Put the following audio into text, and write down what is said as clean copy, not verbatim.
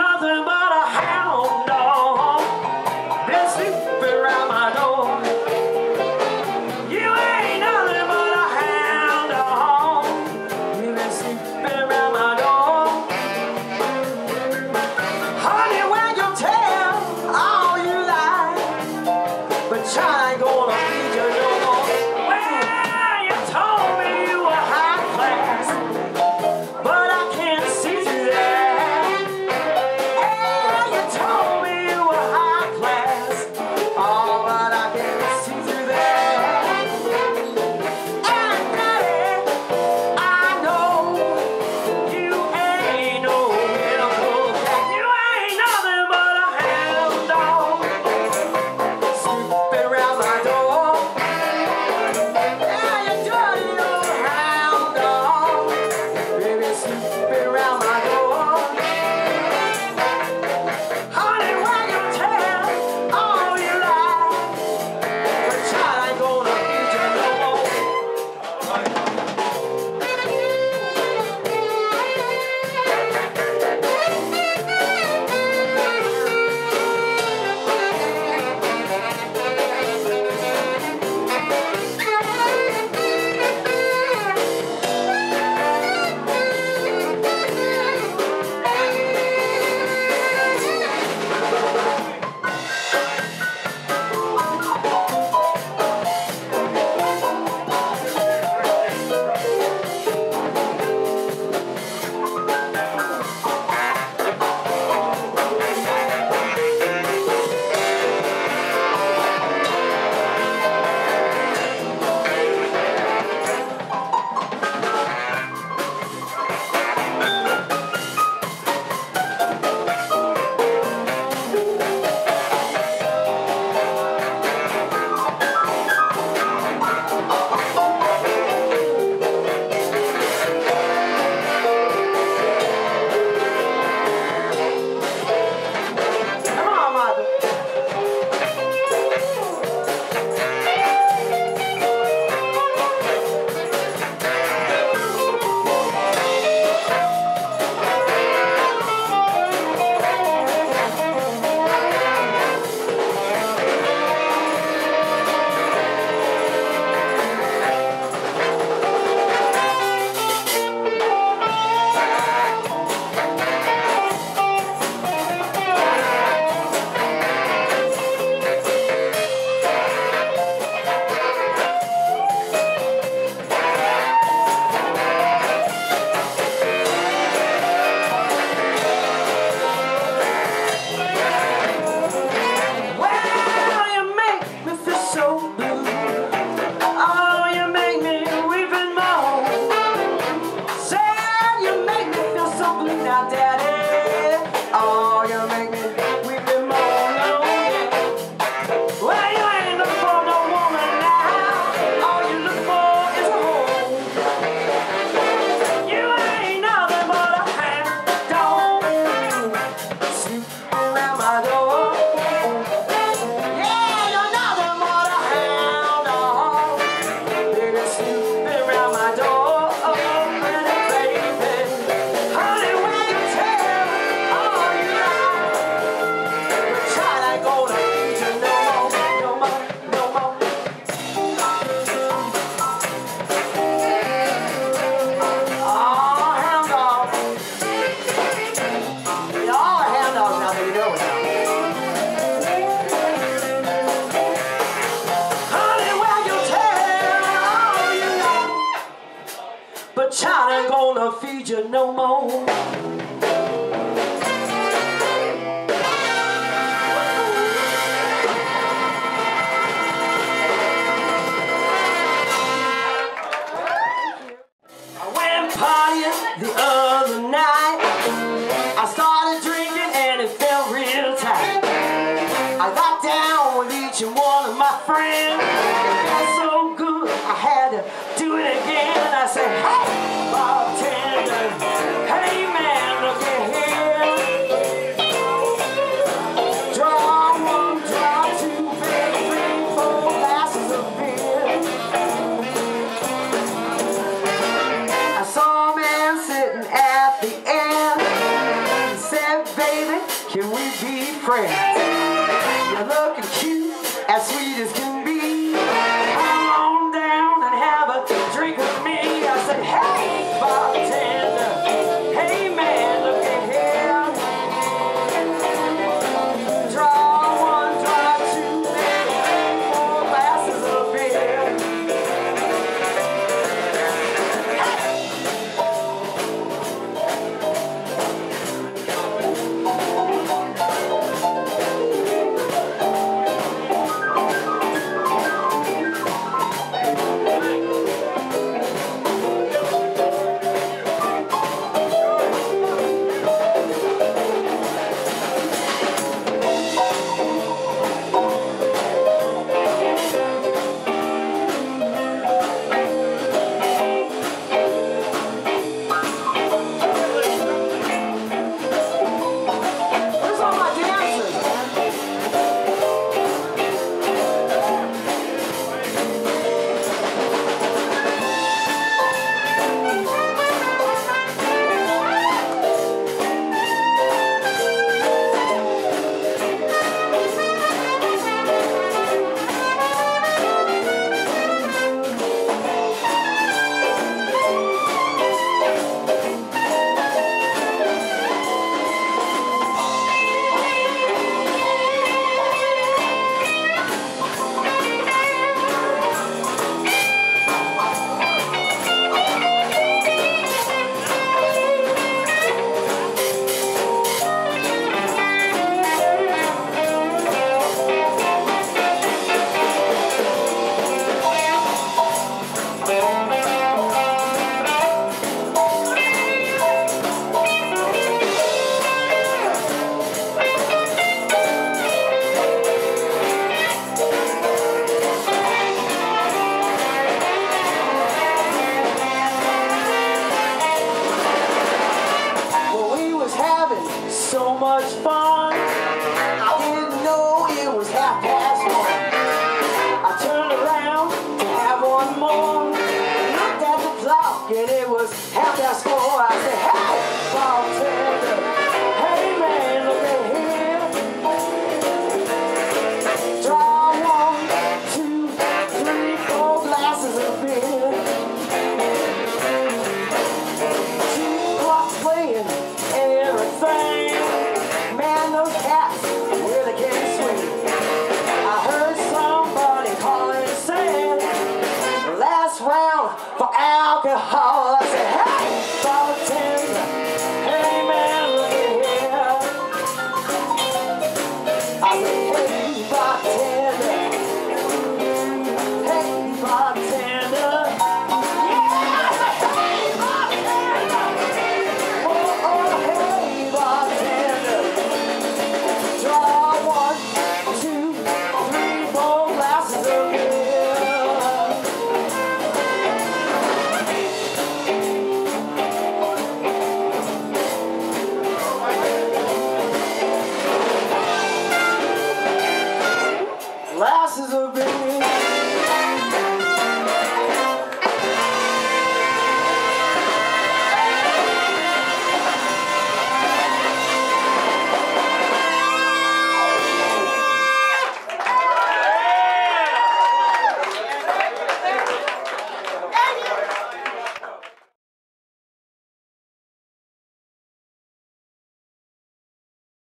nothing but a hound dog. Been sleeping around my door. You ain't nothing but a hound dog. You been sleeping around my door. Honey, when you tell all you lie, but child ain't gonna feed you no more. Well, you told me you were high class, but I can't see through that. Yeah, you told me you were high class, oh, but I can't see through that. And Daddy, I know you ain't no miracle cat. You ain't nothing but a hound dog, snooping around my door. Yeah, you dirty old hound dog, baby, snooping around my door. Honey, when you tell all you lie, but child ain't gonna feed you no more. Come on, mother. Well, you make me feel so blue. Oh, you make me weep and moan. Said you make me feel so blue now, Daddy. Oh, you make me weep and moan. Oh, yeah. Well, you ain't looking for no woman now. All you look for is a home. You ain't nothing but a hound dog, snooping around my door. Yeah, you're nothing but a hound dog, baby, snooping around my door. Oh, pretty baby, honey, when you tell all you lie, but child ain't gonna feed you no more, no more, no more. Oh, hound dog. Y'all are hound dogs now that you know it now. Honey, when you tell all you know, but child ain't gonna feed you no more. I went partying the other night. I started drinking and it felt real tight. I got down with each and one of my friends. It felt so good, I had to do it again. I said, hey, bartender, hey man, look at here. Draw one, draw two, baby, 3, 4 glasses of beer. I saw a man sitting at the end. He said, baby, can we be friends? You're looking cute, as sweet as can be. Come on down and have a drink with me. I said, hey, bartender, hey man, look at here. Draw one, draw two, 4 glasses of beer. So much fun, I didn't know it was 1:30. I turned around to have one more, looked at the clock and it was 4:30. I said, hey, bartender, hey man, look at here. Draw 1, 2, 3, 4 glasses of beer. 2 clocks playing everything. Man, those cats, where they can swing. I heard somebody calling and saying, last round for alcohol. I said,